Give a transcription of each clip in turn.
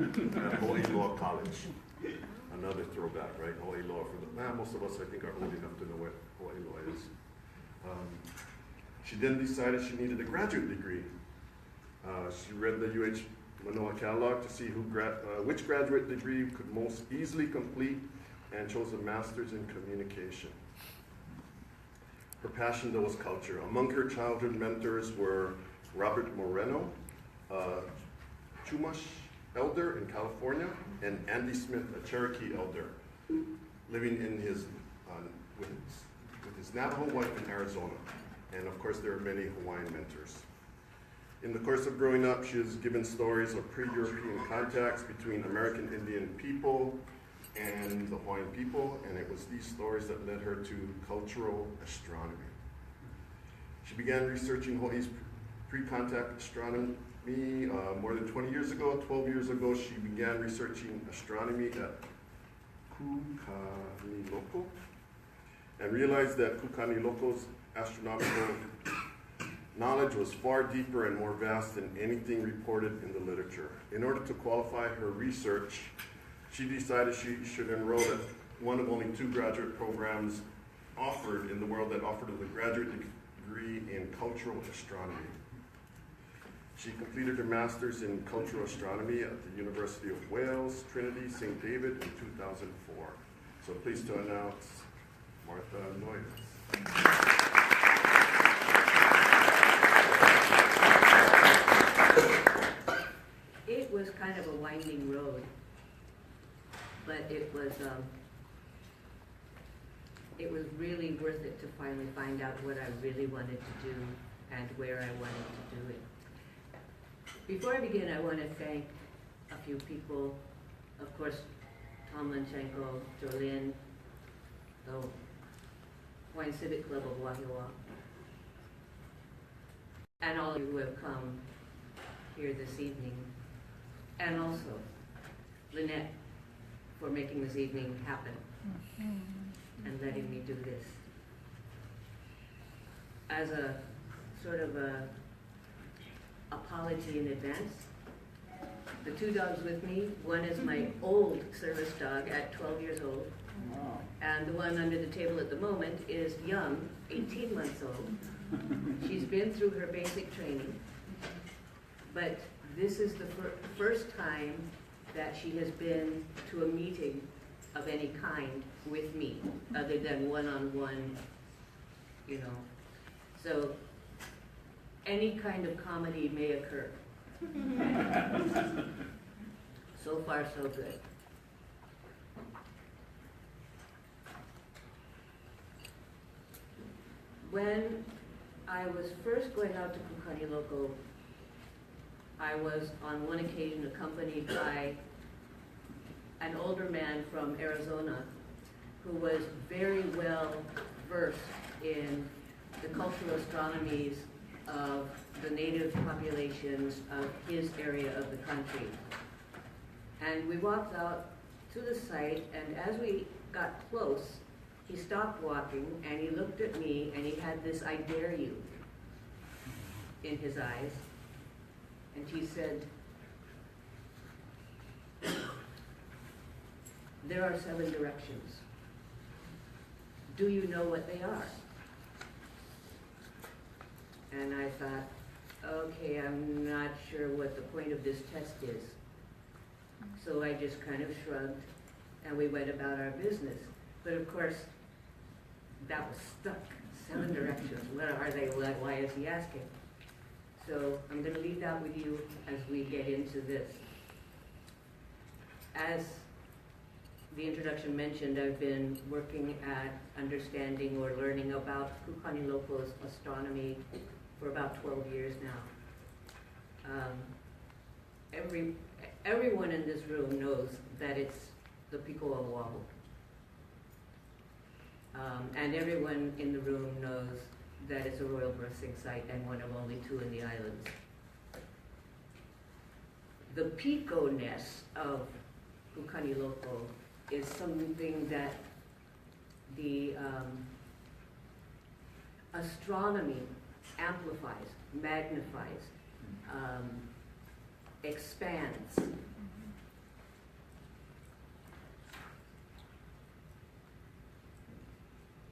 at Hawaii Law College. Another throwback, right? Hawaii Law. Most of us, I think, are old enough to know what Hawaii Law is. She then decided she needed a graduate degree. She read the UH Manoa catalog to see which graduate degree could most easily complete, and chose a master's in communication. Her passion, though, was culture. Among her childhood mentors were Robert Moreno, Chumash elder in California, and Andy Smith, a Cherokee elder, living in with his Navajo wife in Arizona. And of course, there are many Hawaiian mentors. In the course of growing up, she was given stories of pre-European contacts between American Indian people and the Hawaiian people, and it was these stories that led her to cultural astronomy. She began researching Hawaii's pre-contact astronomy more than 20 years ago. 12 years ago, she began researching astronomy at Kukaniloko, and realized that Kukaniloko's astronomical knowledge was far deeper and more vast than anything reported in the literature. In order to qualify her research, she decided she should enroll at one of only 2 graduate programs offered in the world that offered a graduate degree in cultural astronomy. She completed her master's in cultural astronomy at the University of Wales, Trinity, St. David in 2004. So pleased to announce Martha Noyes. It was kind of a winding road, but it was really worth it to finally find out what I really wanted to do and where I wanted to do it. Before I begin, I want to thank a few people. Of course, Tom Lenchenko, Jolene, the Hawaiian Civic Club of Wahiawa, and all of you who have come here this evening, and also Lynette for making this evening happen and letting me do this. As a sort of a apology in advance, the 2 dogs with me, one is my old service dog at 12 years old, and the one under the table at the moment is young, 18 months old. She's been through her basic training, but this is the first time that she has been to a meeting of any kind with me, other than one-on-one, you know. So any kind of comedy may occur. So far, so good. When I was first going out to Kukaniloko, I was on one occasion accompanied by an older man from Arizona who was very well versed in the cultural astronomies of the native populations of his area of the country. And we walked out to the site, and as we got close, he stopped walking and he looked at me and he had this "I dare you" in his eyes. And he said, "There are 7 directions. Do you know what they are?" And I thought, okay, I'm not sure what the point of this test is. So I just kind of shrugged and we went about our business. But of course, that was stuck. 7 directions. What are they? Why is he asking? So I'm going to leave that with you as we get into this. As the introduction mentioned, I've been working at understanding or learning about Kukaniloko's astronomy for about 12 years now. Everyone in this room knows that it's the Piko of Oahu. And everyone in the room knows that it's a royal birthing site and one of only 2 in the islands. The Piko-ness of Kukaniloko is something that the astronomy amplifies, magnifies, expands.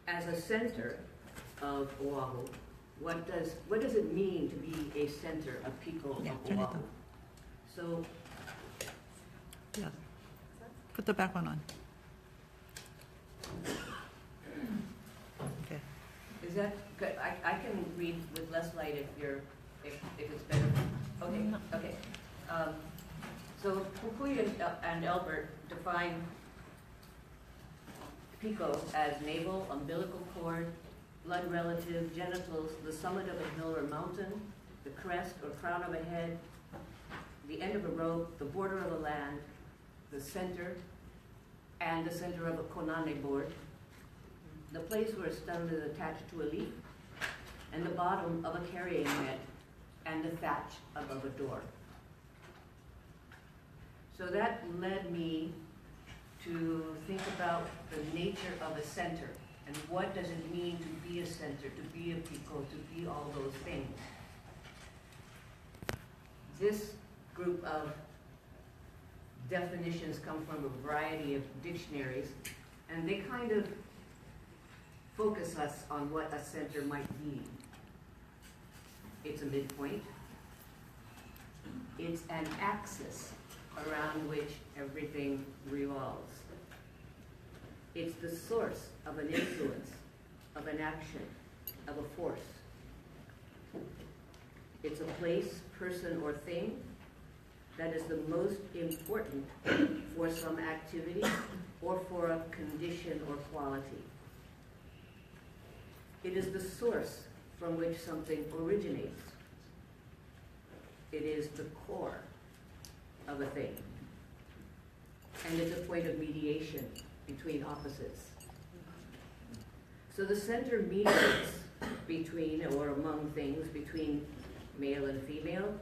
as a center of Oahu, what does it mean to be a center, a pico of Turn it Oahu? on. So Yeah. Put the back one on. Okay. is that good? I can read with less light if it's better. Okay, okay. So Fukui and Albert define pico as navel, umbilical cord, blood relative, genitals, the summit of a hill or mountain, the crest or crown of a head, the end of a rope, the border of a land, the center, and the center of a konane board, the place where a stem is attached to a leaf, and the bottom of a carrying net, and the thatch above a door. So that led me to think about the nature of a center, and what does it mean to be a center, to be a pico, to be all those things. This group of definitions come from a variety of dictionaries, and they kind of focus us on what a center might be. It's a midpoint. It's an axis around which everything revolves. It's the source of an influence, of an action, of a force. It's a place, person, or thing that is the most important for some activity or for a condition or quality. It is the source from which something originates. It is the core of a thing. And it's a point of mediation between opposites. So the center mediates between or among things, between male and female,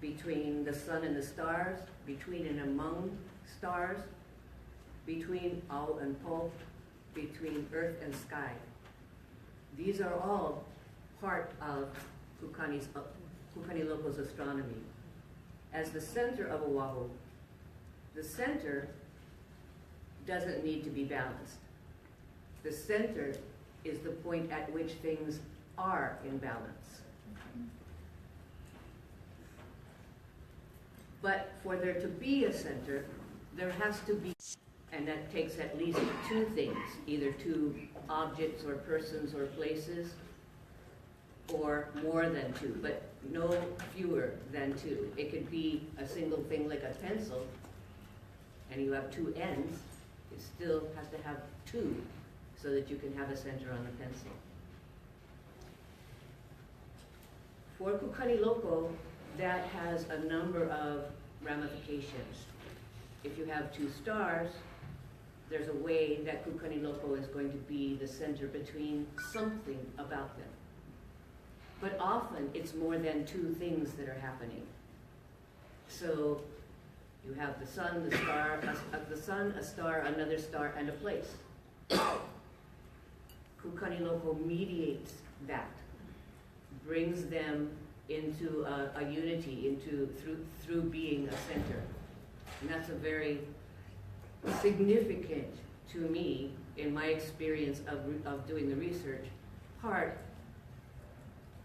between the sun and the stars, between and among stars, between Au and Po, between earth and sky. These are all part of Kukani Loko's astronomy. As the center of Oahu, the center doesn't need to be balanced. The center is the point at which things are in balance. But for there to be a center, there has to be, and that takes at least two things, either two objects or persons or places, or more than two, but no fewer than two. It could be a single thing like a pencil, and you have two ends. It still has to have two so that you can have a center on the pencil. For Kukani Loko, that has a number of ramifications. If you have two stars, there's a way that Kukani Loko is going to be the center between something about them. But often it's more than two things that are happening. So you have the sun, the star, a star, another star, and a place. Kukani Loko mediates that, brings them into a unity, through being a center. And that's a very significant, to me, in my experience of doing the research, part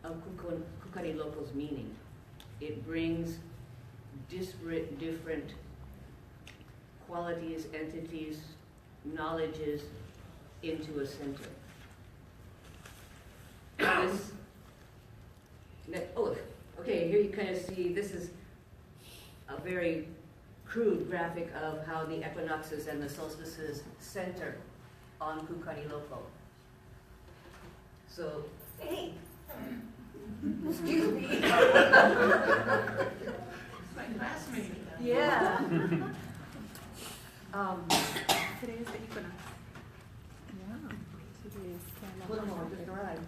of Kukani Loko's meaning. It brings disparate, different qualities, entities, knowledges into a center. Okay, here you kind of see, this is a very crude graphic of how the equinoxes and the solstices center on Kukani Loko. So, hey, excuse me. It's my classmate. Yeah. Today is the equinox. Yeah. Today is Wilhelm just arrived.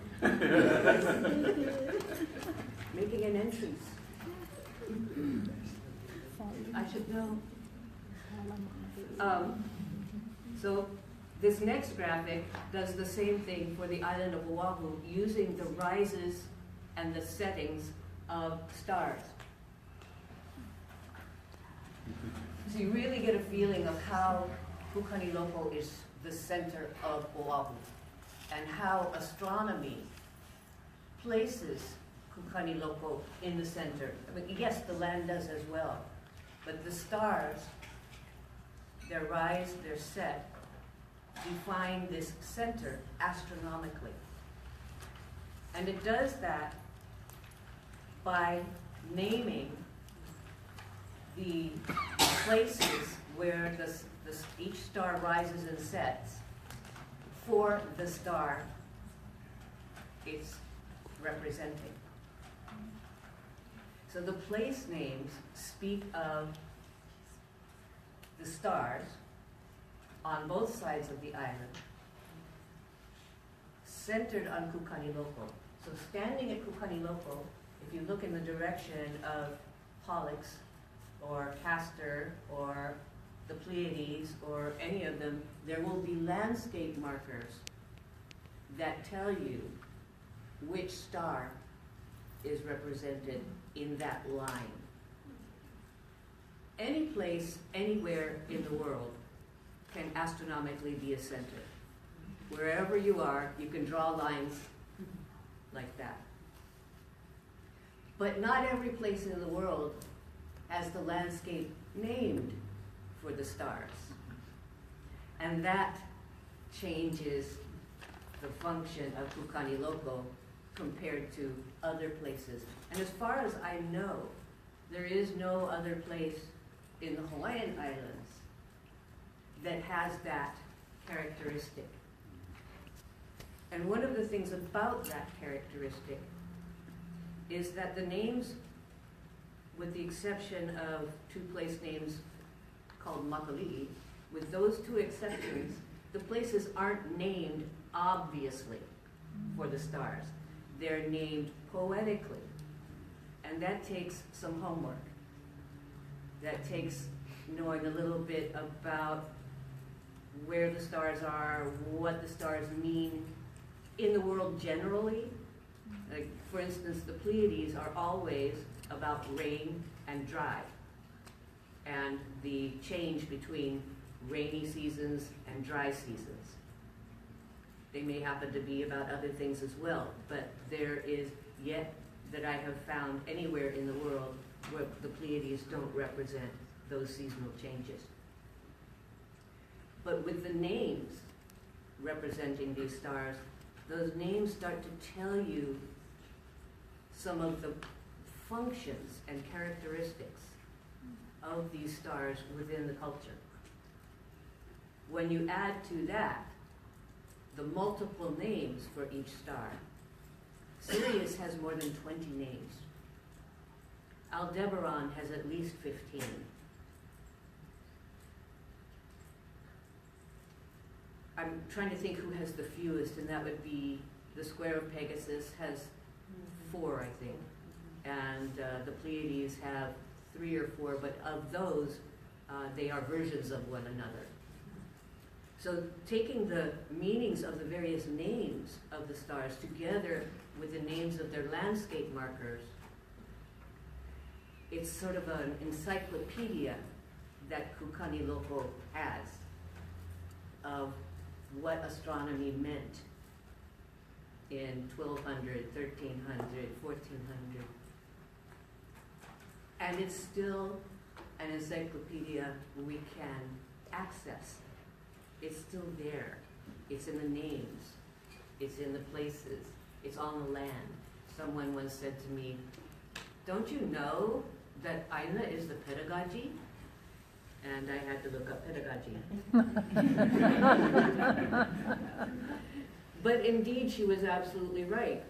Making an entrance. I should know. So this next graphic does the same thing for the island of Oahu, using the rises and the settings of stars. So you really get a feeling of how Kukani Loko is the center of Oahu. and how astronomy places Kukaniloko in the center. I mean, yes, the land does as well, but the stars, their rise, their set, define this center astronomically. And it does that by naming the places where each star rises and sets for the star it's representing. So the place names speak of the stars on both sides of the island, centered on Kukaniloko. So standing at Kukaniloko, if you look in the direction of Pollux or Castor or the Pleiades or any of them, there will be landscape markers that tell you which star is represented in that line. Any place, anywhere in the world can astronomically be a center. Wherever you are, you can draw lines like that. But not every place in the world has the landscape named for the stars. And that changes the function of Kukaniloko compared to other places. And as far as I know, there is no other place in the Hawaiian Islands that has that characteristic. And one of the things about that characteristic is that the names, with the exception of two place names called Makali, with those two exceptions, the places aren't named obviously for the stars. They're named poetically. And that takes some homework. That takes knowing a little bit about where the stars are, what the stars mean in the world generally. Like, for instance, the Pleiades are always about rain and dry, and the change between rainy seasons and dry seasons. They may happen to be about other things as well, but there is yet that I have found anywhere in the world where the Pleiades don't represent those seasonal changes. But with the names representing these stars, those names start to tell you some of the functions and characteristics of these stars within the culture. When you add to that the multiple names for each star, Sirius has more than 20 names. Aldebaran has at least 15. I'm trying to think who has the fewest, and that would be the Square of Pegasus has 4, I think. And the Pleiades have 3 or 4, but of those, they are versions of one another. So taking the meanings of the various names of the stars together with the names of their landscape markers, it's sort of an encyclopedia that Kukaniloko has of what astronomy meant in 1200, 1300, 1400. And it's still an encyclopedia we can access. It's still there. It's in the names. It's in the places. It's on the land. Someone once said to me, "Don't you know that Aina is the pedagogy?" And I had to look up pedagogy. But indeed, she was absolutely right.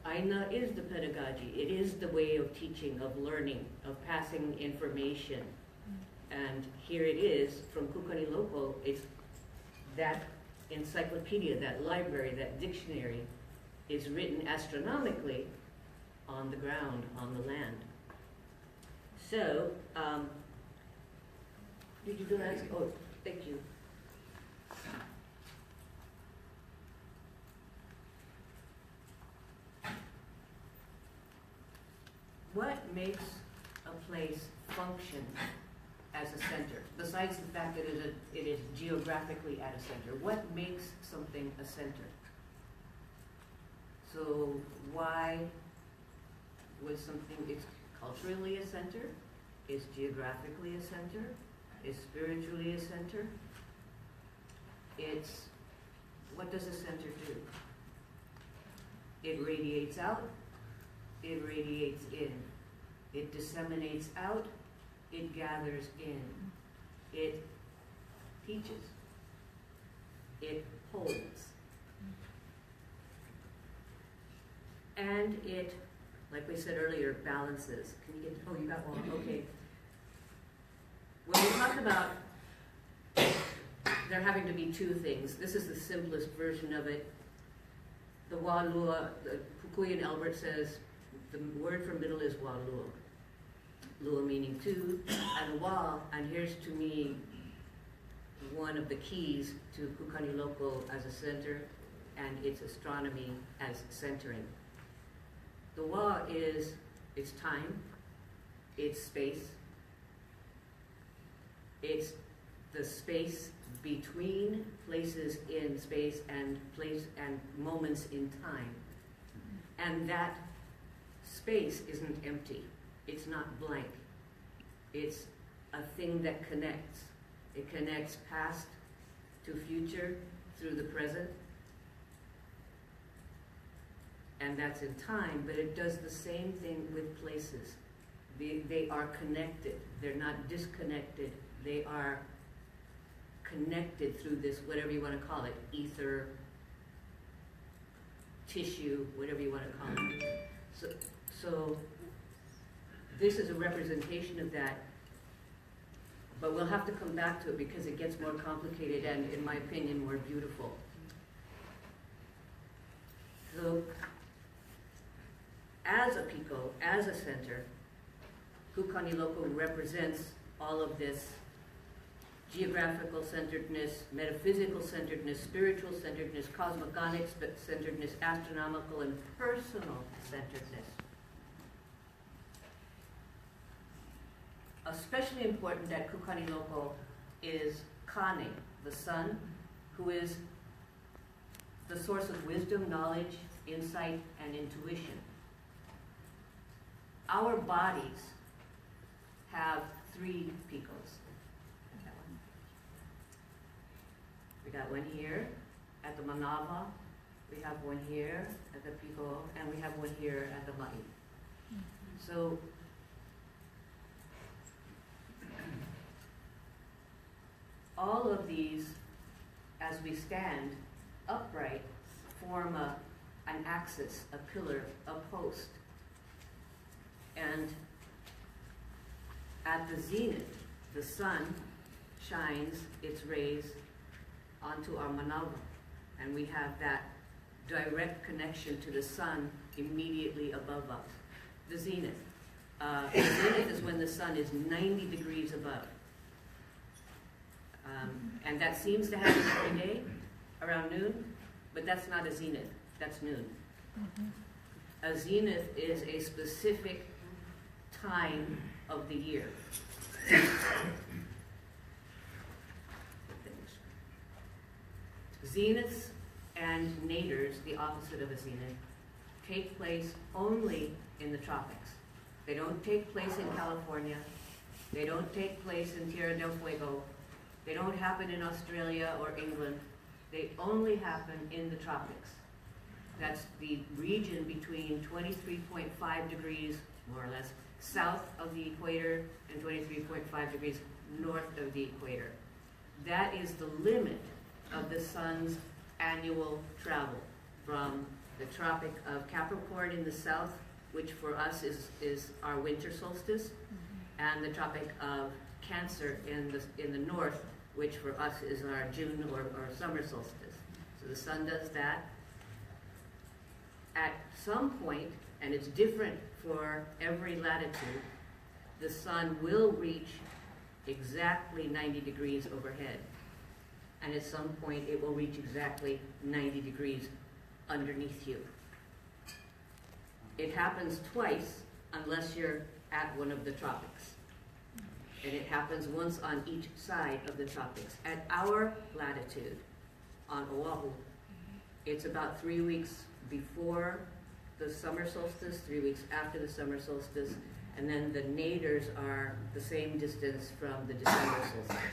Aina is the pedagogy. It is the way of teaching, of learning, of passing information. And here it is from Kukaniloko. It's that encyclopedia, that library, that dictionary is written astronomically on the ground, on the land. So, did you do that? Oh, thank you. What makes a place function as a center, besides the fact that it is geographically at a center? What makes something a center? So why was something, it's culturally a center, it's geographically a center, it's spiritually a center. It's, what does a center do? It radiates out, it radiates in. It disseminates out, it gathers in. It teaches. It holds. And it, like we said earlier, balances. Can you get, oh, you got one, okay. When we talk about there having to be two things, this is the simplest version of it. The wa lua, the Pukuyan Albert says, the word for middle is wa lua. Lua meaning two, and wa, and here's to me one of the keys to Kukani Loco as a center and its astronomy as centering. The wa is its time, its space, it's the space between places in space and place and moments in time. And that space isn't empty. It's not blank. It's a thing that connects. It connects past to future through the present. And that's in time, but it does the same thing with places. They are connected. They're not disconnected. They are connected through this, whatever you want to call it, ether, tissue, whatever you want to call it. So this is a representation of that, but we'll have to come back to it because it gets more complicated and, in my opinion, more beautiful. So, as a pico, as a center, Kukani Loco represents all of this geographical centeredness, metaphysical centeredness, spiritual centeredness, cosmogonic centeredness, astronomical and personal centeredness. Especially important at Kukani Loco is Kane, the sun, who is the source of wisdom, knowledge, insight, and intuition. Our bodies have 3 picos. We got one here at the Manava, we have one here at the pico, and we have one here at the Maile. So all of these, as we stand upright, form an axis, a pillar, a post. And at the zenith, the sun shines its rays onto our manava, and we have that direct connection to the sun immediately above us. The zenith. The zenith is when the sun is 90 degrees above. And that seems to happen every day around noon, but that's not a zenith, that's noon. A zenith is a specific time of the year. Zeniths and naders, the opposite of a zenith, take place only in the tropics. They don't take place in California. They don't take place in Tierra del Fuego. They don't happen in Australia or England. They only happen in the tropics. That's the region between 23.5 degrees, more or less, south of the equator and 23.5 degrees north of the equator. That is the limit of the sun's annual travel from the Tropic of Capricorn in the south, which for us is our winter solstice, and the Tropic of Cancer in the north, which for us is our June or summer solstice. So the sun does that. At some point, and it's different for every latitude, the sun will reach exactly 90 degrees overhead. And at some point, it will reach exactly 90 degrees underneath you. It happens twice, unless you're at one of the tropics. And it happens once on each side of the tropics. At our latitude, on Oahu, it's about 3 weeks before the summer solstice, 3 weeks after the summer solstice, and then the naders are the same distance from the December solstice.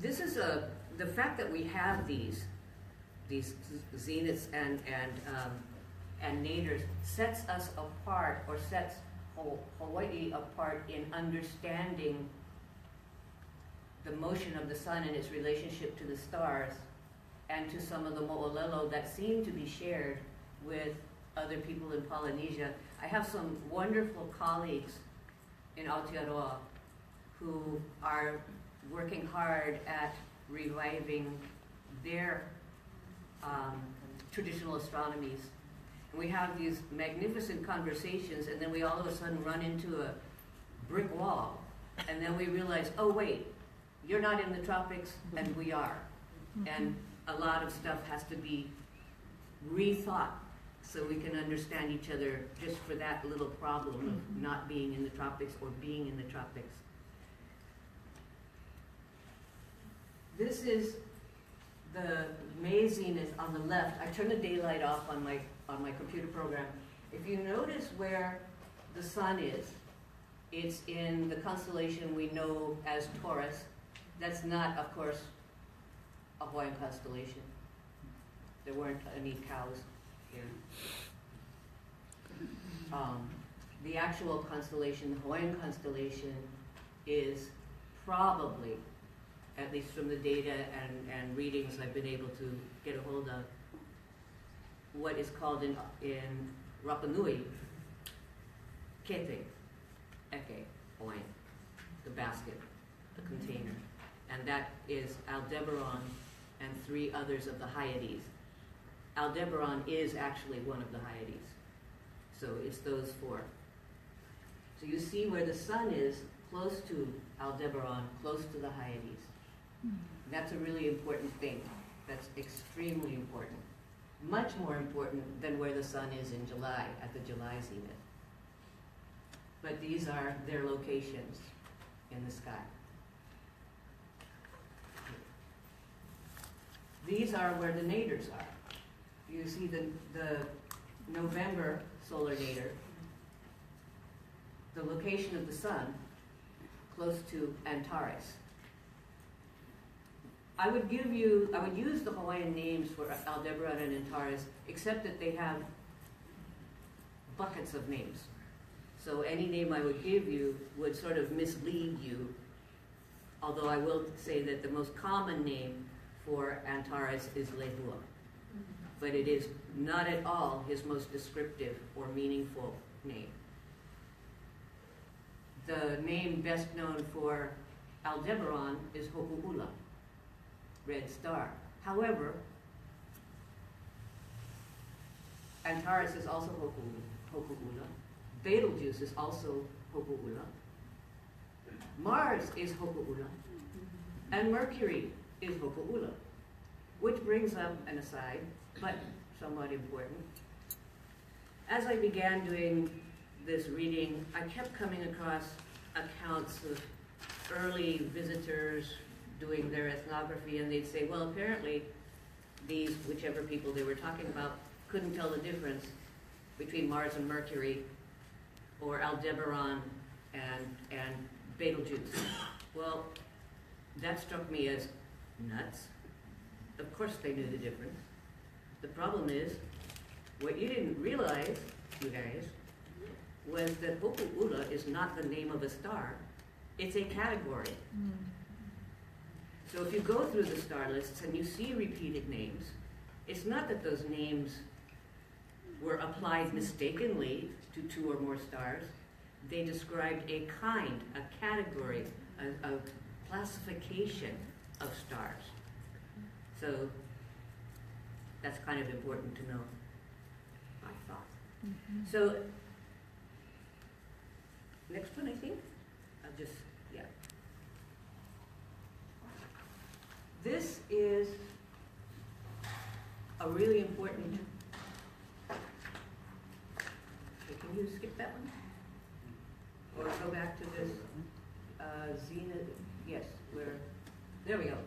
This is the fact that we have these zeniths and naders sets us apart, or sets Hawaii apart in understanding the motion of the sun and its relationship to the stars, and to some of the mo'olelo that seem to be shared with other people in Polynesia. I have some wonderful colleagues in Aotearoa who are working hard at reviving their traditional astronomies. And we have these magnificent conversations, and then we all of a sudden run into a brick wall, and then we realize, oh wait, you're not in the tropics, and we are. And a lot of stuff has to be rethought so we can understand each other, just for that little problem of not being in the tropics or being in the tropics. This is the May zenith on the left. I turn the daylight off on my computer program. If you notice where the sun is, it's in the constellation we know as Taurus. That's not, of course, a Hawaiian constellation. There weren't any cows here. The actual constellation, the Hawaiian constellation, is probably, at least from the data and readings I've been able to get a hold of, what is called in Rapa Nui, kete, eke, Hawaiian, the basket, the container. And that is Aldebaran and 3 others of the Hyades. Aldebaran is actually one of the Hyades. So it's those 4. So you see where the sun is close to Aldebaran, close to the Hyades. That's a really important thing. That's extremely important. Much more important than where the sun is in July, at the July zenith. But these are their locations in the sky. These are where the naders are. You see the November solar nadir, the location of the sun, close to Antares. I would use the Hawaiian names for Aldebaran and Antares, except that they have buckets of names. So any name I would give you would sort of mislead you, although I will say that the most common name for Antares is Lehua, but it is not at all his most descriptive or meaningful name. The name best known for Aldebaran is Hoku'ula, red star. However, Antares is also Hoku'ula. Betelgeuse is also Hoku'ula. Mars is Hoku'ula. And Mercury is Hoku'ula, which brings up an aside, but somewhat important. As I began doing this reading, I kept coming across accounts of early visitors doing their ethnography, and they'd say, well, apparently these, whichever people they were talking about, couldn't tell the difference between Mars and Mercury, or Aldebaran and Betelgeuse. Well, that struck me as nuts. Of course they knew the difference. The problem is, what you didn't realize, you guys, was that Hoku'ula is not the name of a star. It's a category. So if you go through the star lists and you see repeated names, it's not that those names were applied mistakenly to 2 or more stars. They described a kind, a category, a classification of stars. So that's kind of important to know, I thought. So next one, I think. I'll just, yeah. This is a really important, okay, can you skip that one? Or go back to this zenith, yes, there we go.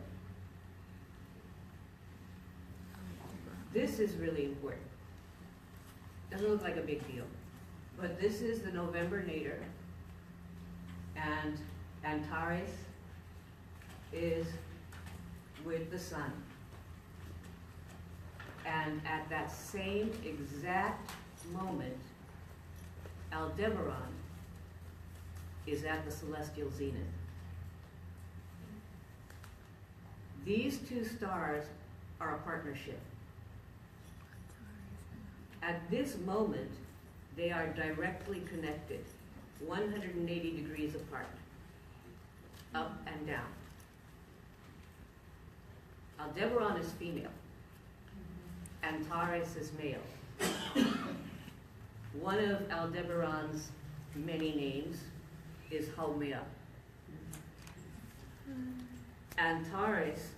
This is really important. Doesn't look like a big deal, but this is the November nadir, and Antares is with the sun. And at that same exact moment, Aldebaran is at the celestial zenith. These two stars are a partnership. At this moment, they are directly connected, 180 degrees apart, up and down. Aldebaran is female. Antares is male. One of Aldebaran's many names is Haumea. Antares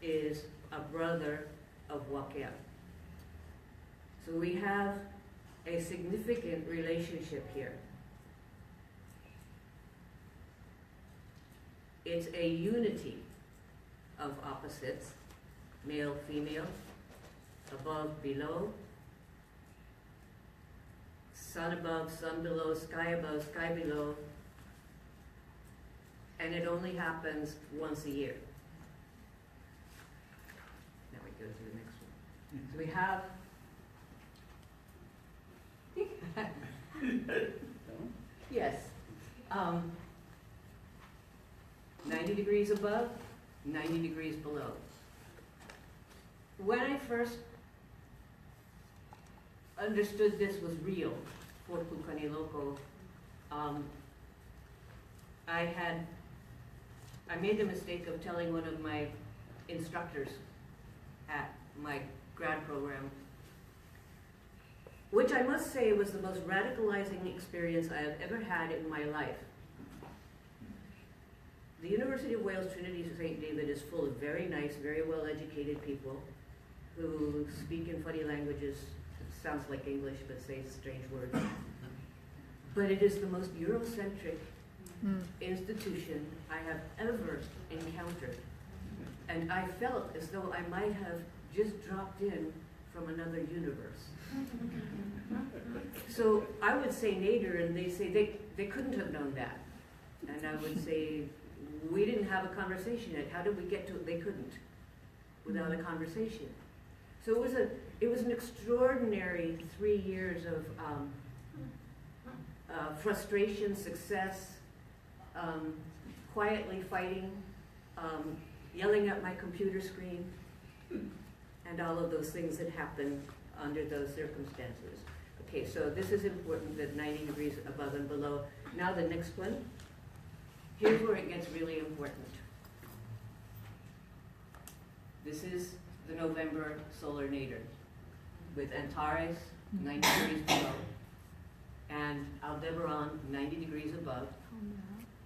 is a brother of Wakea. So we have a significant relationship here. It's a unity of opposites, male, female, above, below, sun above, sun below, sky above, sky below, and it only happens once a year. Now we go to the next one. So we have yes, 90 degrees above, 90 degrees below. When I first understood this was real for Kukani Loco, I made the mistake of telling one of my instructors at my grad program, which I must say was the most radicalizing experience I have ever had in my life. The University of Wales Trinity St. David is full of very nice, very well-educated people who speak in funny languages. It sounds like English, but say strange words. But it is the most Eurocentric institution I have ever encountered. And I felt as though I might have just dropped in from another universe. So I would say nadir, and they say they couldn't have known that. And I would say, we didn't have a conversation yet. How did we get to it? They couldn't without a conversation. So it was an extraordinary 3 years of frustration, success, quietly fighting, yelling at my computer screen, and all of those things that happen under those circumstances. Okay, so this is important, that 90 degrees above and below. Now the next one. Here's where it gets really important. This is the November solar nadir with Antares 90 degrees below and Aldebaran 90 degrees above.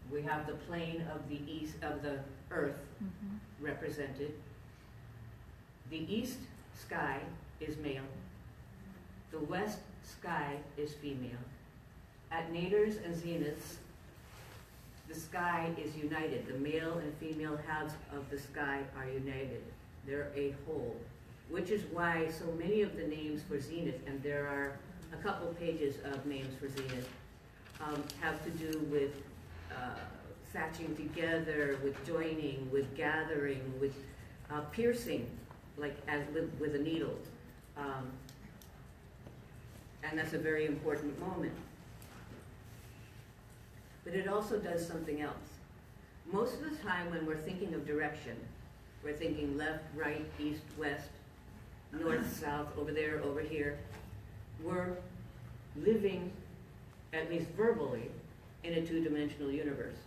We have the plane of the east of the Earth represented. The east sky is male. The west sky is female. At nadirs and zeniths, the sky is united. The male and female halves of the sky are united. They're a whole, which is why so many of the names for zenith, and there are a couple pages of names for zenith, have to do with thatching together, with joining, with gathering, with piercing, like as with a needle. And that's a very important moment. But it also does something else. Most of the time when we're thinking of direction, we're thinking left, right, east, west, north, south, over there, over here. We're living, at least verbally, in a two-dimensional universe.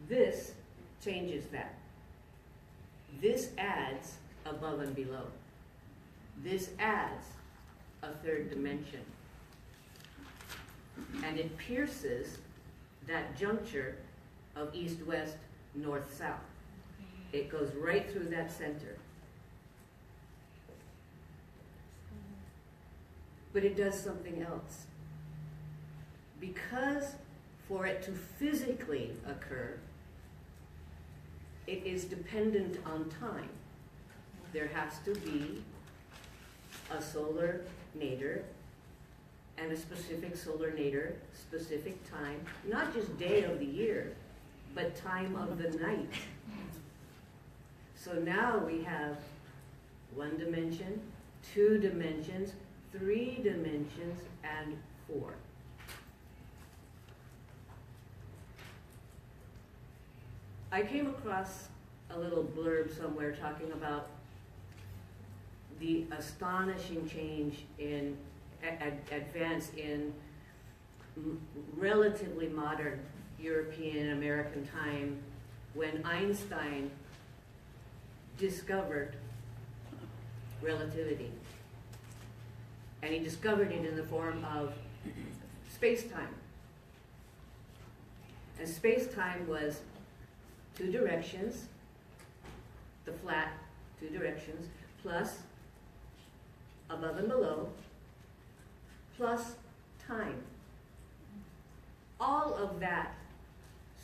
This changes that. This adds above and below. This adds a third dimension. And it pierces that juncture of east-west, north-south. It goes right through that center. But it does something else. Because for it to physically occur, it is dependent on time. there has to be a solar nadir and a specific solar nadir, specific time, not just day of the year, but time of the night. So now we have 1 dimension, 2 dimensions, 3 dimensions, and 4. I came across a little blurb somewhere talking about the astonishing change in advance in relatively modern European American time when Einstein discovered relativity. And he discovered it in the form of space-time. And space-time was 2 directions, the flat 2 directions, plus above and below, plus time. All of that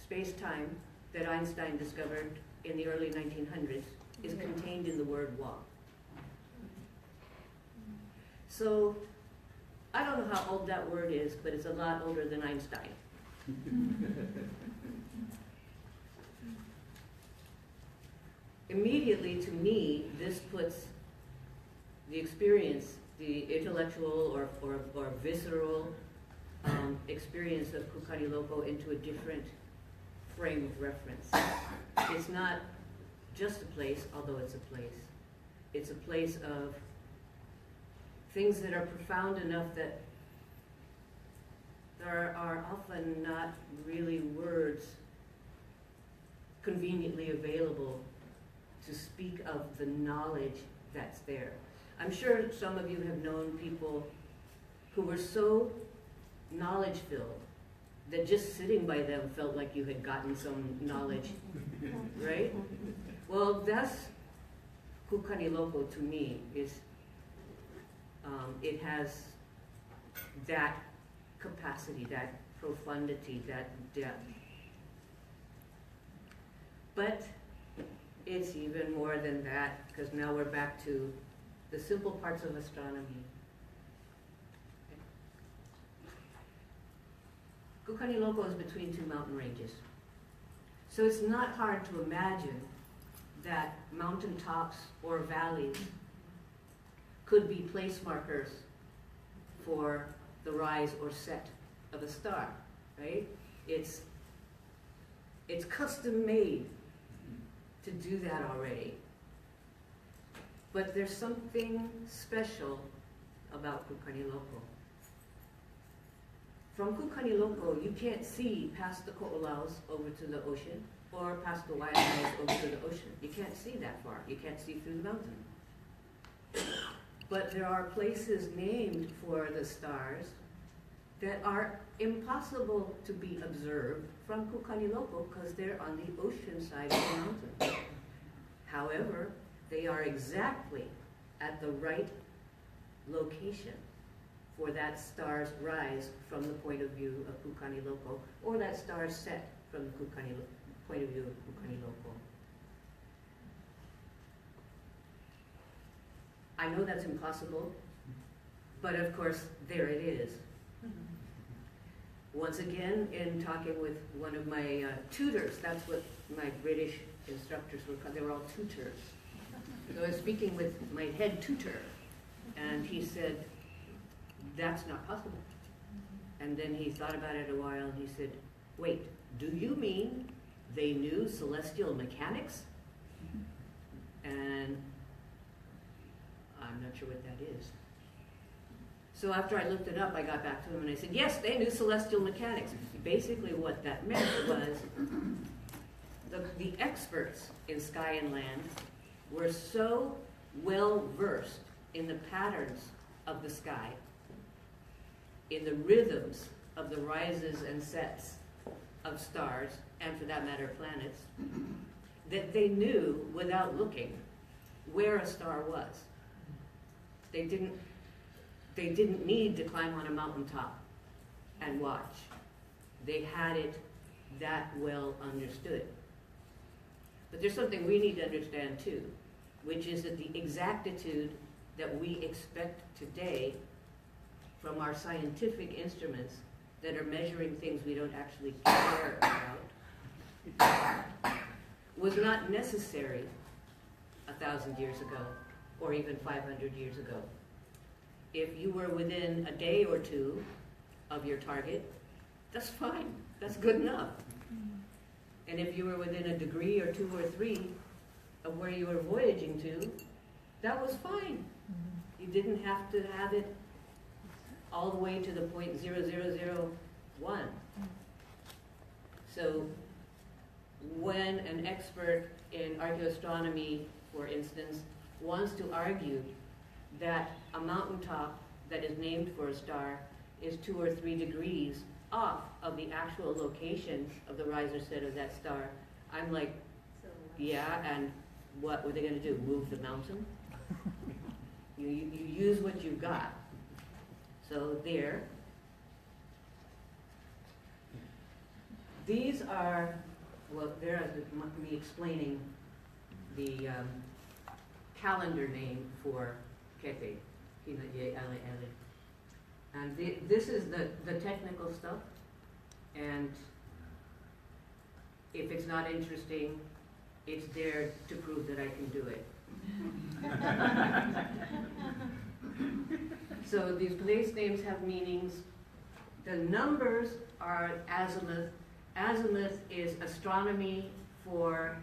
space-time that Einstein discovered in the early 1900s is contained in the word walk. So, I don't know how old that word is, but it's a lot older than Einstein. Immediately, to me, this puts the experience, the intellectual or visceral experience of Kukani Loco into a different frame of reference. It's not just a place, although it's a place. It's a place of things that are profound enough that there are often not really words conveniently available to speak of the knowledge that's there. I'm sure some of you have known people who were so knowledge-filled that just sitting by them felt like you had gotten some knowledge, right? Well, that's Kukani Loco to me. It has that capacity, that profundity, that depth. But it's even more than that, because now we're back to the simple parts of astronomy. Kukani Loco is between 2 mountain ranges. So it's not hard to imagine that mountain tops or valleys could be place markers for the rise or set of a star, right? It's custom made to do that already. But there's something special about Kukani Loco. From Kukani Loco, you can't see past the Ko'olaus over to the ocean, or past the Waianaes over to the ocean. You can't see that far. You can't see through the mountain. But there are places named for the stars that are impossible to be observed from Kukani Loco because they're on the ocean side of the mountain. However, they are exactly at the right location for that star's rise from the point of view of Kukani Loco, or that star's set from the point of view of Kukani Loco. I know that's impossible, but of course, there it is. Once again, in talking with one of my tutors, that's what my British instructors were called, they were all tutors. So I was speaking with my head tutor, and he said, that's not possible. And then he thought about it a while, and he said, wait, do you mean they knew celestial mechanics? And I'm not sure what that is. So after I looked it up, I got back to him and I said, yes, they knew celestial mechanics. Basically what that meant was the experts in sky and land were so well versed in the patterns of the sky, in the rhythms of the rises and sets of stars, and for that matter planets, that they knew without looking where a star was. They didn't need to climb on a mountaintop and watch. They had it that well understood. But there's something we need to understand too. which is that the exactitude that we expect today from our scientific instruments that are measuring things we don't actually care about was not necessary 1,000 years ago or even 500 years ago. If you were within a day or two of your target, that's fine. That's good enough. And if you were within a degree or 2 or 3 of where you were voyaging to, that was fine. You didn't have to have it all the way to the point 0001. So when an expert in archaeoastronomy, for instance, wants to argue that a mountaintop that is named for a star is 2 or 3 degrees off of the actual location of the riser set of that star, I'm like, yeah, and what were they going to do? Move the mountain? You use what you've got. So there. These are, well, there is me explaining the calendar name for Kepe, Hinaye Ale Ale. And this is the technical stuff, and if it's not interesting, it's there to prove that I can do it. So these place names have meanings. The numbers are azimuth. Azimuth is astronomy for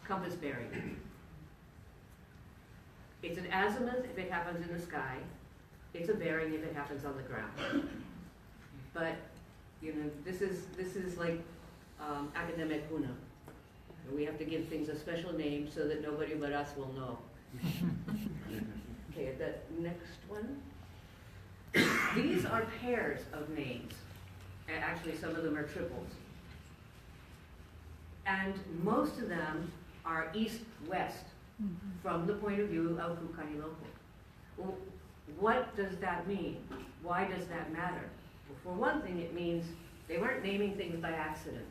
compass bearing. It's an azimuth if it happens in the sky. It's a bearing if it happens on the ground. But you know, this is like academic huna. We have to give things a special name so that nobody but us will know. Okay, the next one. These are pairs of names. And actually, some of them are triples. And most of them are east-west from the point of view of Kukaniloko. Well, what does that mean? Why does that matter? Well, for one thing, it means they weren't naming things by accident.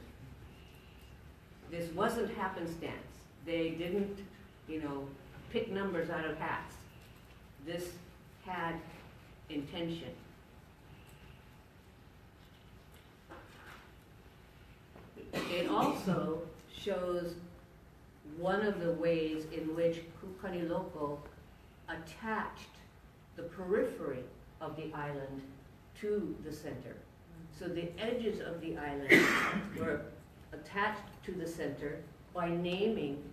This wasn't happenstance. They didn't, you know, pick numbers out of hats. This had intention. It also shows one of the ways in which Kukaniloko attached the periphery of the island to the center. So the edges of the island were attached to the center by naming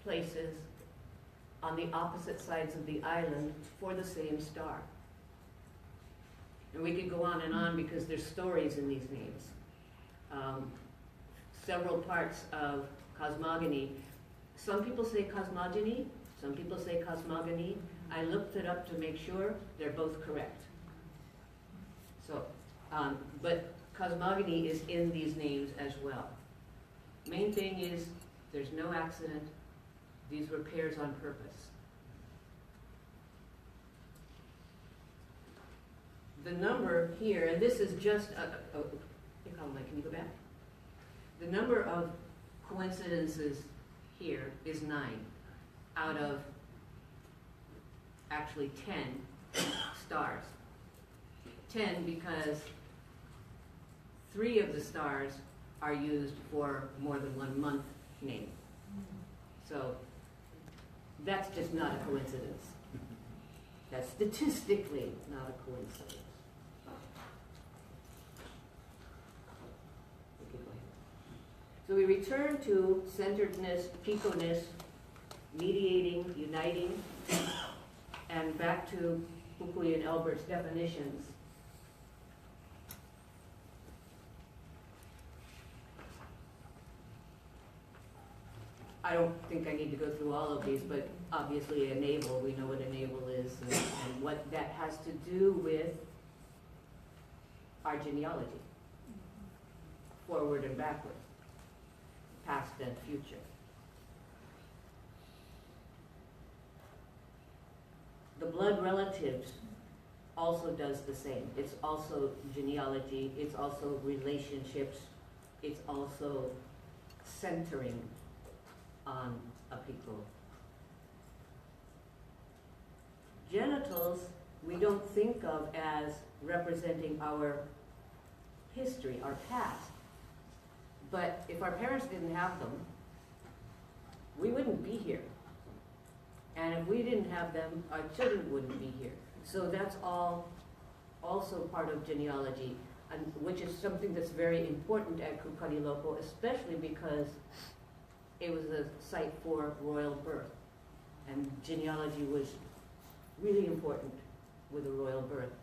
places on the opposite sides of the island for the same star. And we could go on because there's stories in these names. Several parts of cosmogony. Some people say cosmogony, some people say cosmogony. I looked it up to make sure they're both correct. So, but cosmogony is in these names as well. Main thing is there's no accident. These were pairs on purpose. The number here, and this is just can you go back? The number of coincidences here is 9 out of actually 10 stars. 10 because 3 of the stars are used for more than 1 month name. So that's just not a coincidence. That's statistically not a coincidence. So we return to centeredness, piconess, mediating, uniting, and back to Fukui and Elbert's definitions. I don't think I need to go through all of these, but obviously enable, we know what enable is and what that has to do with our genealogy, forward and backward, past and future. The blood relatives also does the same. It's also genealogy, it's also relationships, it's also centering on a people. genitals we don't think of as representing our history, our past. But if our parents didn't have them, we wouldn't be here. And if we didn't have them, our children wouldn't be here. So that's all also part of genealogy, and which is something that's very important at Kukaniloko, especially because it was a site for royal birth. And genealogy was really important with a royal birth.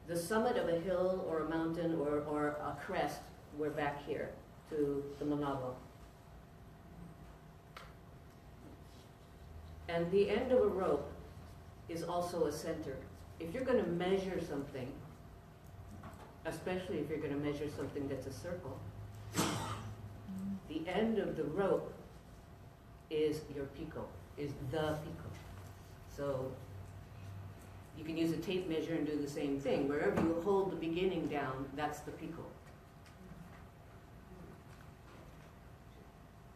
The summit of a hill or a mountain or a crest, we're back here to the Manalo. And the end of a rope is also a center. If you're going to measure something, especially if you're going to measure something that's a circle, the end of the rope is your pico, is the pico. So you can use a tape measure and do the same thing. Wherever you hold the beginning down, that's the pico.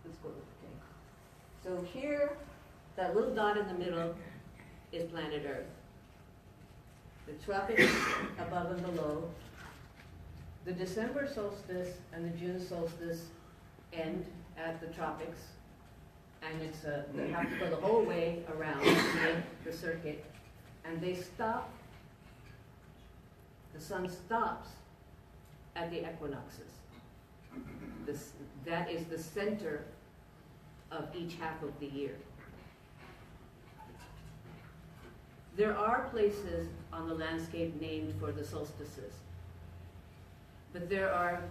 Let's go, okay. So here, that little dot in the middle is planet Earth. The tropics above and below. The December solstice and the June solstice end at the tropics. And it's they have to go the whole way around to make the circuit. And they stop, the sun stops at the equinoxes. That is the center of each half of the year. There are places on the landscape named for the solstices, but there are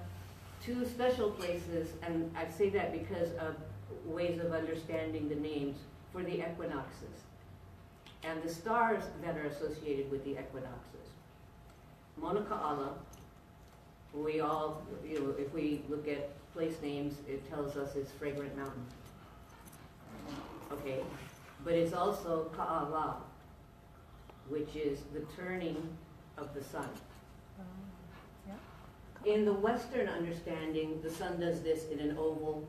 two special places, and I say that because of ways of understanding the names for the equinoxes and the stars that are associated with the equinoxes. Mauna Ka'ala, we all, if we look at place names, it tells us it's Fragrant Mountain. Okay, but it's also Ka'ala, which is the turning of the sun. Yeah. In the Western understanding, the sun does this in an oval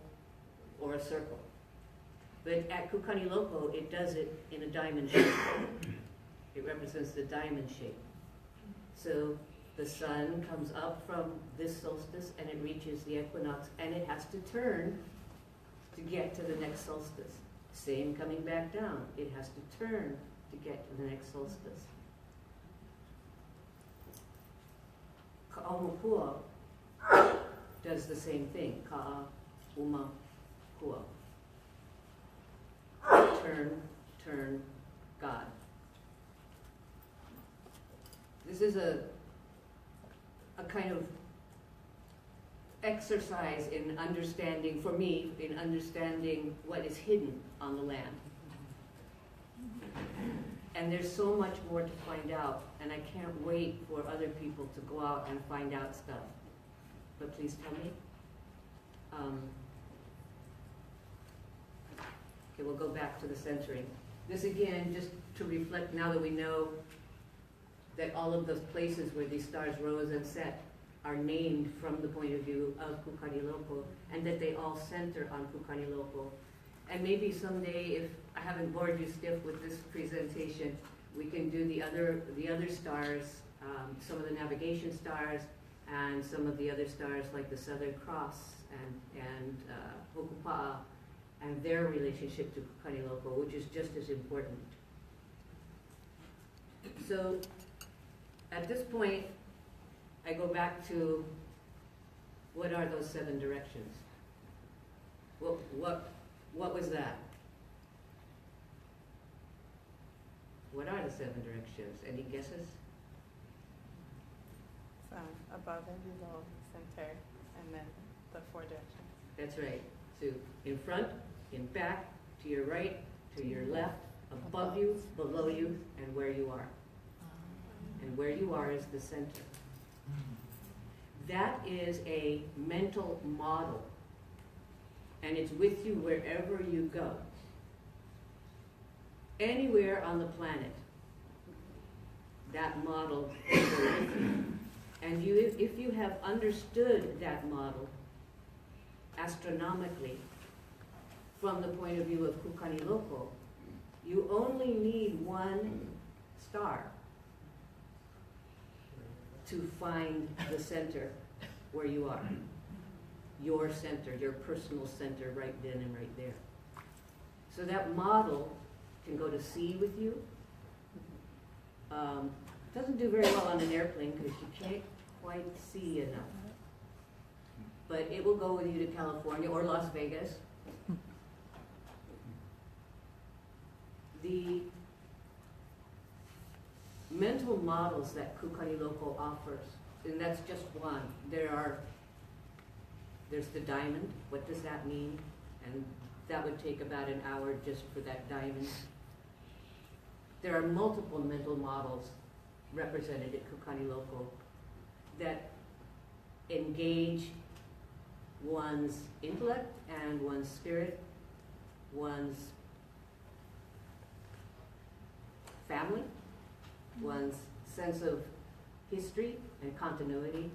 or a circle. But at Kukaniloko, it does it in a diamond shape. It represents the diamond shape. So the sun comes up from this solstice and it reaches the equinox, and it has to turn to get to the next solstice. Same coming back down. It has to turn to get to the next solstice. Ka'aumopua does the same thing. Ka'aumopua. Turn, God. This is a kind of exercise in understanding, for me, in understanding what is hidden on the land. And there's so much more to find out, and I can't wait for other people to go out and find out stuff. But please tell me. Okay, we'll go back to the centering. This again, just to reflect, now that we know that all of those places where these stars rose and set are named from the point of view of Kukaniloko, and that they all center on Kukaniloko. And maybe someday, if I haven't bored you stiff with this presentation, we can do the other stars, some of the navigation stars, and some of the other stars like the Southern Cross and Hokupa'a, and their relationship to Kukaniloko, which is just as important. So at this point, I go back to, what are those 7 directions? What was that? What are the 7 directions? Any guesses? Above and below, center, and then the 4 directions. That's right. So in front, in back, to your right, to your left, above you, below you, and where you are. And where you are is the center. That is a mental model, and it's with you wherever you go. Anywhere on the planet, that model will go with you. And if you have understood that model astronomically from the point of view of Kukaniloko, You only need one star to find the center where you are. Your center, your personal center right then and right there. So that model can go to sea with you. Doesn't do very well on an airplane because you can't quite see enough. But it will go with you to California or Las Vegas. The mental models that Kukani Loco offers, and that's just one. There's the diamond. What does that mean? And that would take about an hour just for that diamond. There are multiple mental models represented at Kukani Loco that engage one's intellect and one's spirit, one's family, one's sense of history and continuity.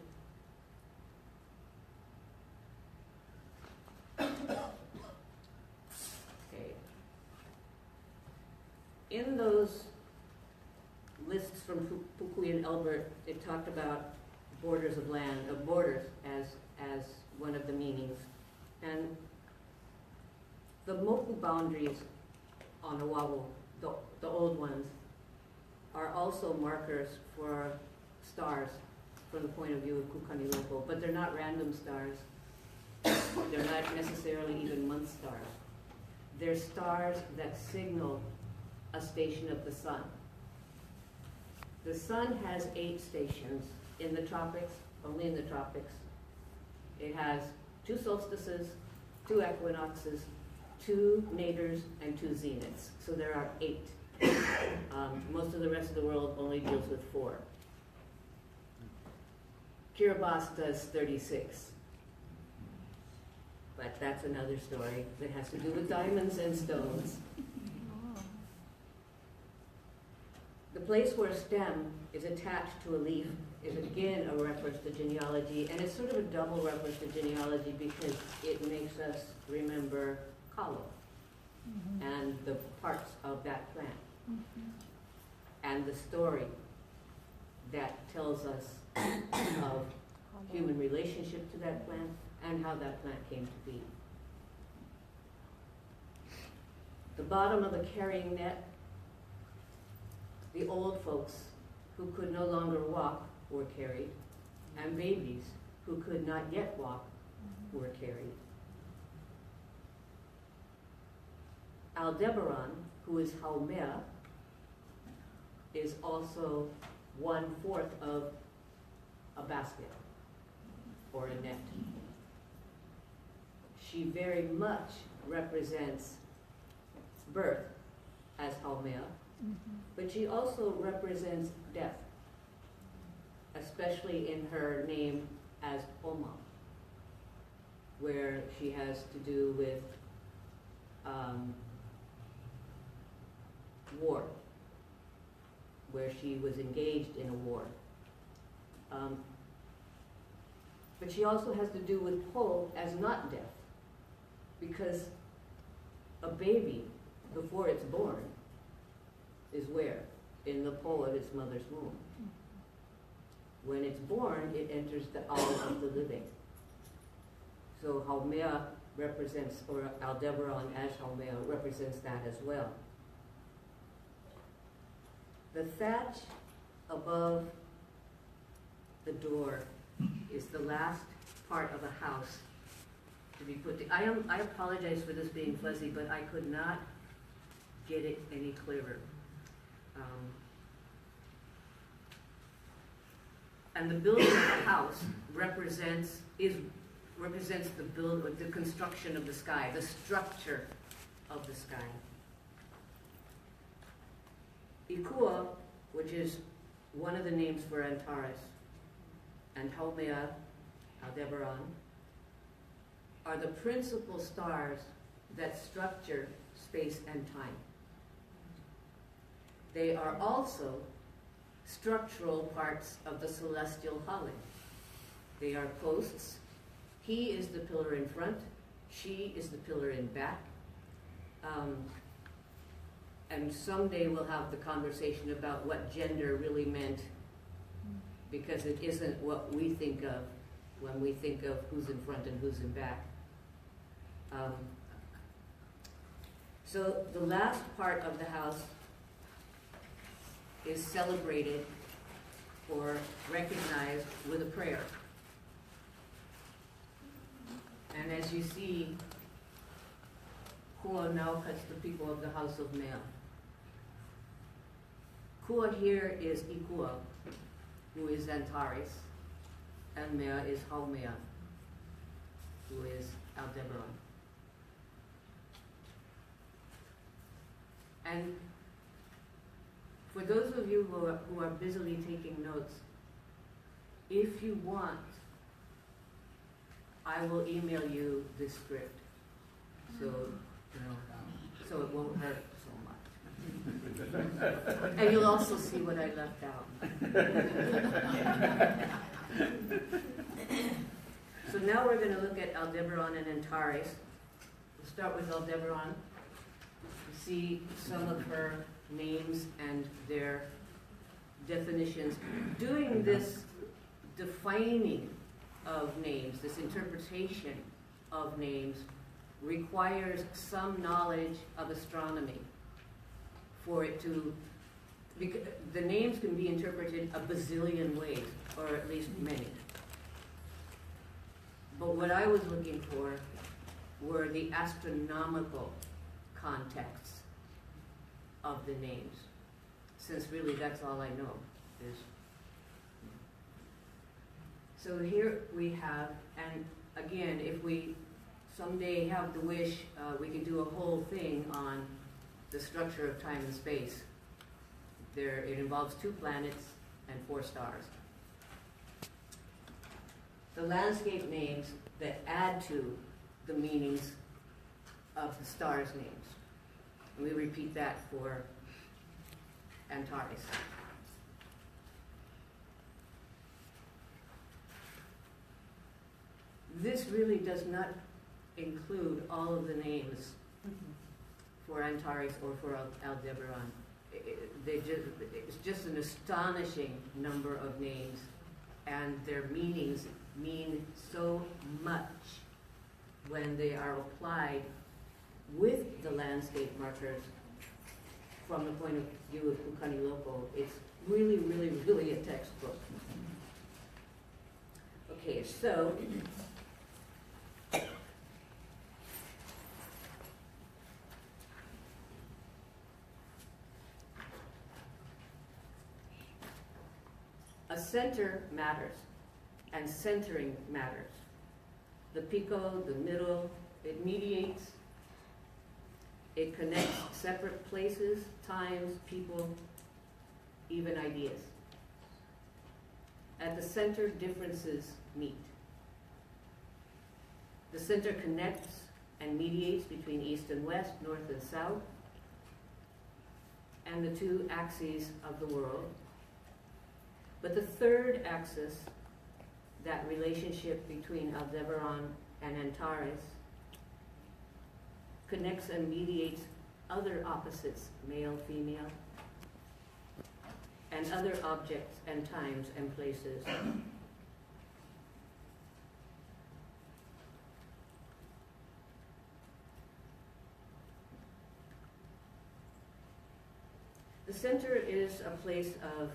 Okay. In those lists from Fukui and Elbert, it talked about borders of land, of borders as one of the meanings. And the Moku boundaries on Oahu, the old ones, are also markers for stars from the point of view of Kukani Loco, but they're not random stars. They're not necessarily even month stars. They're stars that signal a station of the sun. The sun has 8 stations in the tropics, only in the tropics. It has 2 solstices, 2 equinoxes, 2 naders, and 2 zeniths. So there are 8. Most of the rest of the world only deals with 4. Kiribati does 36. But that's another story that has to do with diamonds and stones. The place where stem is attached to a leaf is again a reference to genealogy, and it's sort of a double reference to genealogy because it makes us remember kalo and the parts of that plant and the story that tells us of human relationship to that plant and how that plant came to be. The bottom of the carrying net, the old folks who could no longer walk were carried, and babies who could not yet walk were carried. Aldebaran, who is Haumea, is also 1/4 of a basket or a net. She very much represents birth as Haumea, but she also represents death, especially in her name as Oma, where she has to do with war, where she was engaged in a war. But she also has to do with Po as not death, because a baby, before it's born, is where? In the Po of its mother's womb. When it's born, it enters the Ao of the living. So Haumea represents, or Aldebaran as Haumea represents that as well. The thatch above the door is the last part of a house to be put together. I apologize for this being fuzzy, but I could not get it any clearer. And the building of the house represents the construction of the sky, the structure of the sky. Ikua, which is one of the names for Antares, and Haumea, Aldebaran, are the principal stars that structure space and time. They are also structural parts of the celestial holly. They are posts. He is the pillar in front. She is the pillar in back. And someday we'll have the conversation about what gender really meant, because it isn't what we think of when we think of who's in front and who's in back. So the last part of the house is celebrated or recognized with a prayer. And as you see, Kua now cuts the people of the house of Maile. Kua here is Ikua, who is Antares, and Mea is Haumea, who is Aldebaran. And for those of you who are busily taking notes, if you want, I will email you this script, so so it won't hurt so much. And you'll also see what I left out. So now we're going to look at Aldebaran and Antares. We'll start with Aldebaran. See some of her names and their definitions. Doing this defining of names, this interpretation of names, requires some knowledge of astronomy for it to, because the names can be interpreted a bazillion ways, or at least many. But what I was looking for were the astronomical contexts of the names, since really that's all I know is. So here we have, and again, if we someday have the wish, we can do a whole thing on the structure of time and space. It involves 2 planets and 4 stars. The landscape names that add to the meanings of the stars' names. And we repeat that for Antares. This really does not include all of the names for Antares or for Aldebaran. It's just an astonishing number of names, and their meanings mean so much when they are applied with the landscape markers from the point of view of Kukani Local. It's really, really, really a textbook. Okay, so a center matters, and centering matters. The pico, the middle, it mediates, it connects separate places, times, people, even ideas. At the center, differences meet. The center connects and mediates between east and west, north and south, and the 2 axes of the world. But the third axis, that relationship between Aldebaran and Antares, connects and mediates other opposites, male, female, and other objects and times and places. The center is a place of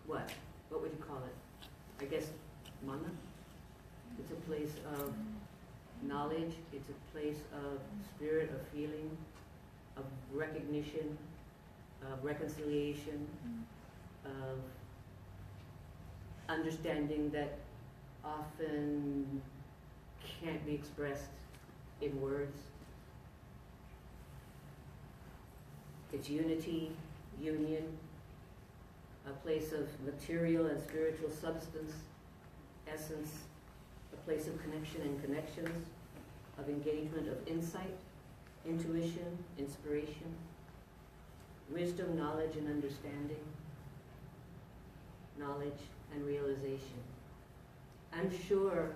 what? What would you call it? I guess mana? It's a place of knowledge. It's a place of spirit, of feeling, of recognition, of reconciliation, of understanding that often can't be expressed in words. It's unity, union, a place of material and spiritual substance, essence, a place of connection and connections, of engagement, of insight, intuition, inspiration, wisdom, knowledge, and understanding, knowledge and realization. I'm sure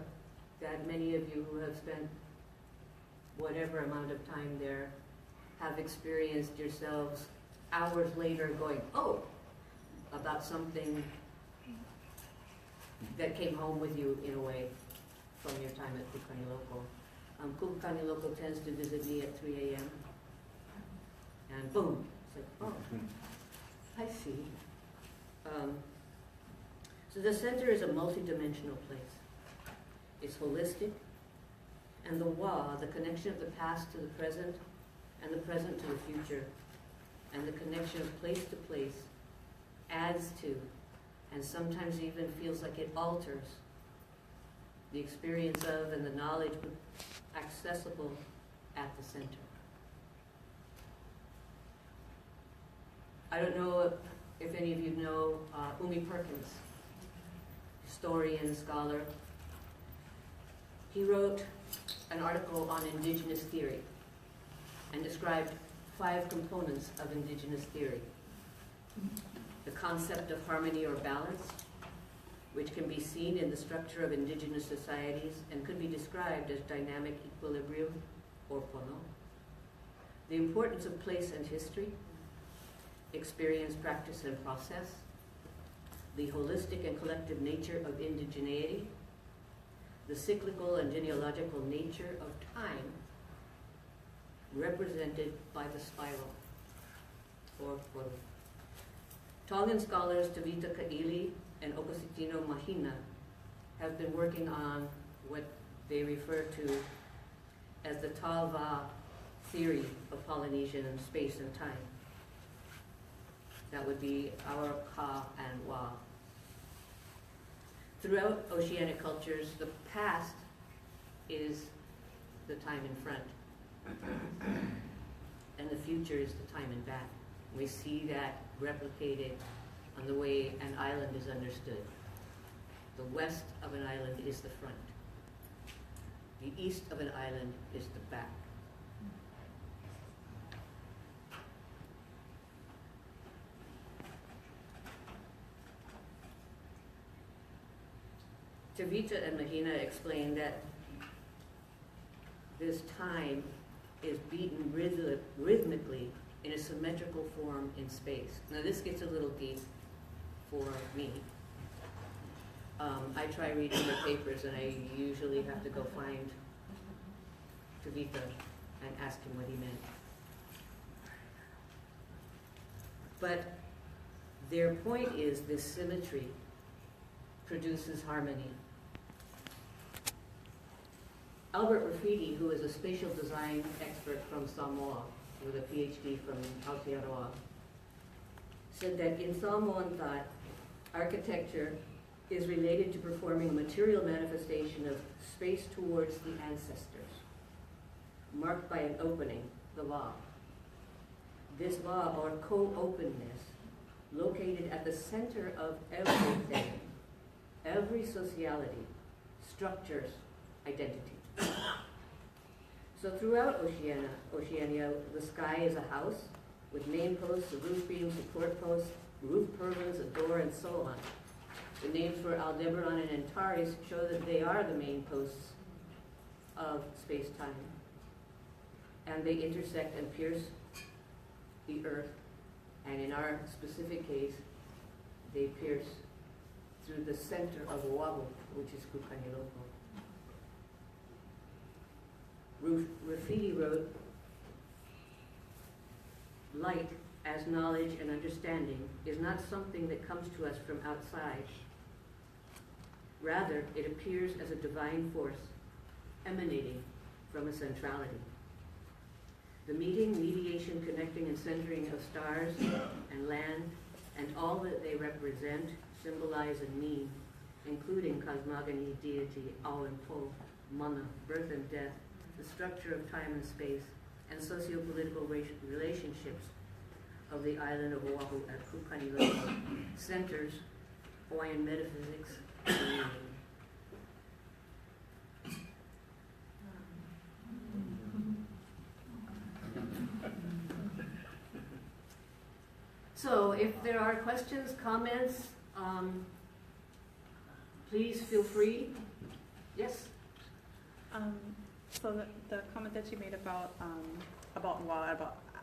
that many of you who have spent whatever amount of time there have experienced yourselves hours later going, oh, about something that came home with you in a way from your time at Kukani Local. Kukani Local tends to visit me at 3 a.m. and boom, it's like, oh, I see. So the center is a multidimensional place. It's holistic, and the wa, the connection of the past to the present, and the present to the future, and the connection of place to place, adds to, and sometimes even feels like it alters, the experience of and the knowledge accessible at the center. I don't know if any of you know Umi Perkins, historian, scholar. He wrote an article on indigenous theory and described 5 components of indigenous theory. The concept of harmony or balance, which can be seen in the structure of indigenous societies and could be described as dynamic equilibrium or pono. The importance of place and history, experience, practice, and process, the holistic and collective nature of indigeneity, the cyclical and genealogical nature of time represented by the spiral, or pono. Tongan scholars Tavita Kaili and Okositino Mahina have been working on what they refer to as the Tava theory of Polynesian space and time. That would be our Ka and Wa. Throughout oceanic cultures, the past is the time in front, and the future is the time in back. We see that replicated on the way an island is understood. The west of an island is the front. The east of an island is the back. Tavita and Mahina explain that this time is beaten rhythmically in a symmetrical form in space. Now this gets a little deep for me. I try reading the papers and I usually have to go find Tavita and ask him what he meant. But their point is this symmetry produces harmony. Albert Rafidi, who is a spatial design expert from Samoa with a PhD from Aotearoa, said that in Samoan thought, architecture is related to performing a material manifestation of space towards the ancestors, marked by an opening, the law. This law, or co-openness, located at the center of everything, every sociality, structures, identity. So throughout Oceania, the sky is a house with main posts, a roof beam, support posts, roof purlins, a door, and so on. The names for Aldebaran and Antares show that they are the main posts of space-time. And they intersect and pierce the earth, and in our specific case, they pierce through the center of Oahu, which is Kukani Local. Rafidi wrote, light as knowledge and understanding is not something that comes to us from outside. Rather, it appears as a divine force emanating from a centrality. The meeting, mediation, connecting, and centering of stars and land and all that they represent, symbolize, and mean, including cosmogony, deity, Au and Po, Mana, birth and death, the structure of time and space, and socio-political relationships of the island of Oahu at Kukani Local centers Hawaiian metaphysics and meaning. So if there are questions, comments, please feel free. Yes? So the comment that you made about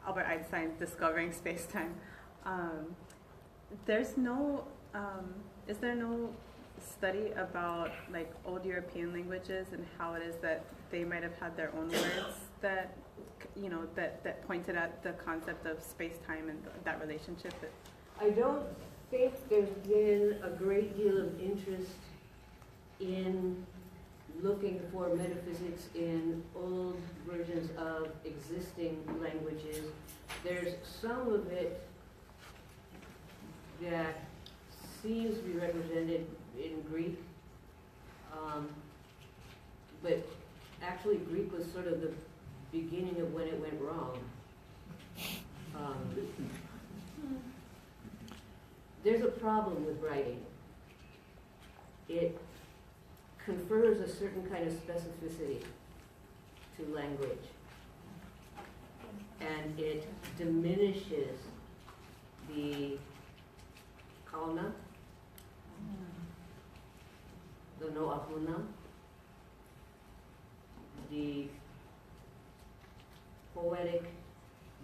Albert Einstein discovering space-time. There's no, is there no study about like old European languages and how it is that they might have had their own words that, you know, that pointed at the concept of space-time and that relationship? I don't think there's been a great deal of interest in looking for metaphysics in old versions of existing languages. There's some of it that seems to be represented in Greek, but actually Greek was sort of the beginning of when it went wrong. There's a problem with writing. It confers a certain kind of specificity to language, and it diminishes the kauna, the no'ahuna, the poetic,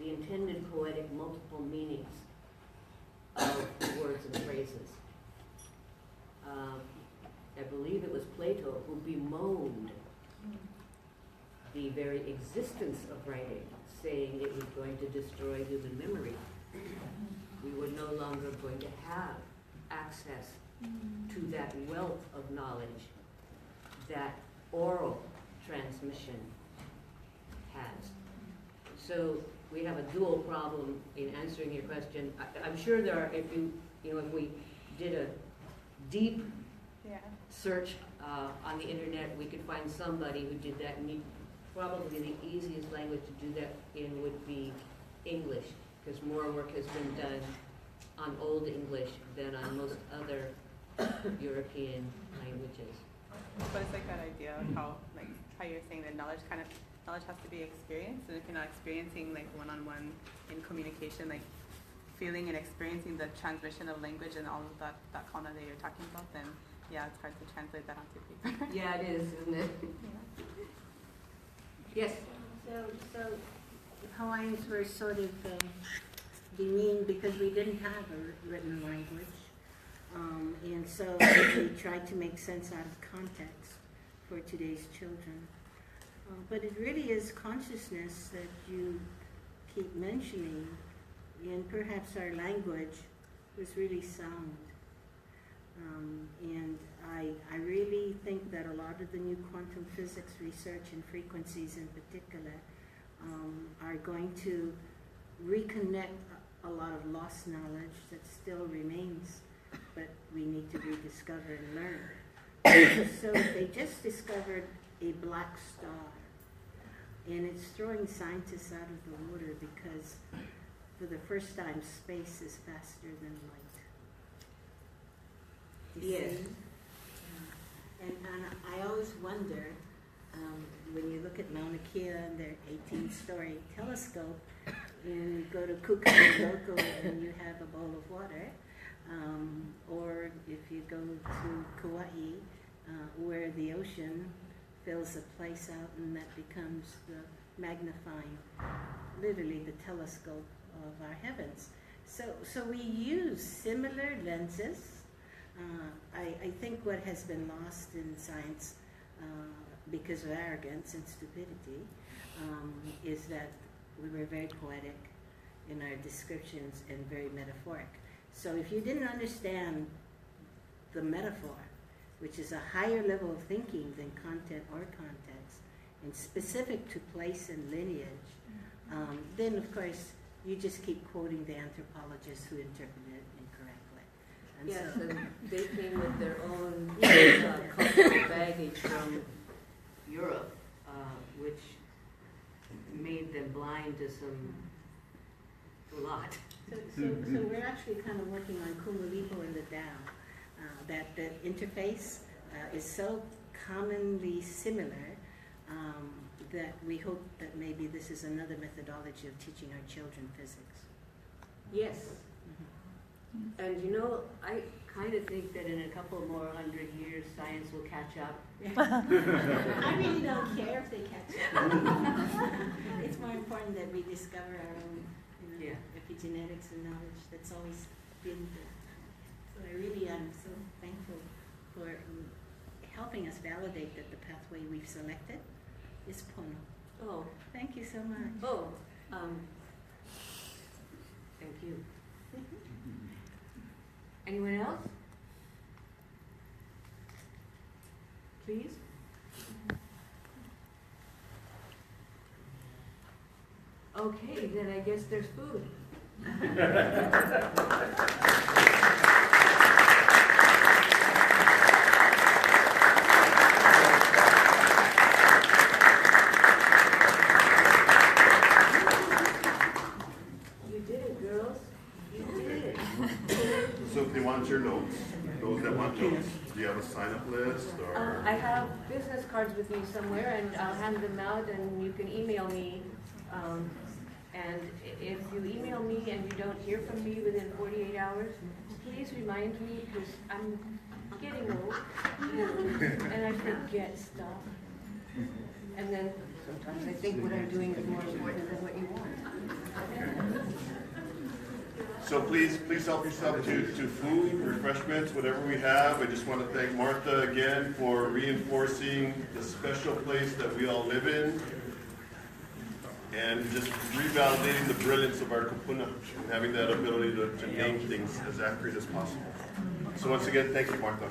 the intended poetic multiple meanings of the words and phrases. I believe it was Plato who bemoaned the very existence of writing, saying it was going to destroy human memory. We were no longer going to have access to that wealth of knowledge that oral transmission has. So we have a dual problem in answering your question. I'm sure there are, if we did a deep search on the internet, we could find somebody who did that, and probably the easiest language to do that in would be English, because more work has been done on Old English than on most other European languages. But it's like that idea of how you're saying that knowledge has to be experienced, and if you're not experiencing like one-on-one in communication, like feeling and experiencing the transmission of language and all of that kauna that you're talking about, then yeah, it's hard to translate that onto paper. Yeah, it is, isn't it? Yes? So Hawaiians were sort of demeaned because we didn't have a written language. And so we tried to make sense out of context for today's children. But it really is consciousness that you keep mentioning, and perhaps our language was really sound. And I really think that a lot of the new quantum physics research and frequencies in particular are going to reconnect a lot of lost knowledge that still remains, but we need to rediscover and learn. So they just discovered a black star, and it's throwing scientists out of the water because for the first time space is faster than light. Yes. And I always wonder, when you look at Mauna Kea and their 18-story telescope, and you go to Kukaniloko and you have a bowl of water, or if you go to Kauai, where the ocean fills a place out and that becomes the magnifying, literally the telescope of our heavens. So we use similar lenses. I think what has been lost in science because of arrogance and stupidity is that we were very poetic in our descriptions and very metaphoric. So if you didn't understand the metaphor, which is a higher level of thinking than content or context, and specific to place and lineage, then of course you just keep quoting the anthropologists who interpreted it incorrectly. And Yes, so, and they came with their own cultural baggage from Europe, which made them blind to a lot. so we're actually kind of working on Kumulipo and the Tao. That the interface is so commonly similar that we hope that maybe this is another methodology of teaching our children physics. Yes. And I kind of think that in a couple more 100 years, science will catch up. I really don't care if they catch up. It's more important that we discover our own, epigenetics and knowledge. That's always been there. So I really am so thankful for helping us validate that the pathway we've selected is Pono. Oh, Thank you so much. Thank you. Anyone else? Please? Okay, then I guess there's food. You did it, girls. You did it. So if they want your notes, those that want notes, do you have a sign-up list or? I have business cards with me somewhere, and I'll hand them out, and you can email me. And if you email me and you don't hear from me within 48 hours, please remind me, because I'm getting old, and I forget stuff. And then sometimes I think what I'm doing is more important than what you want. So please help yourself to food, refreshments, whatever we have. I just want to thank Martha again for reinforcing the special place that we all live in, and just revalidating the brilliance of our kupuna and having that ability to name things as accurate as possible. So once again, thank you, Martha.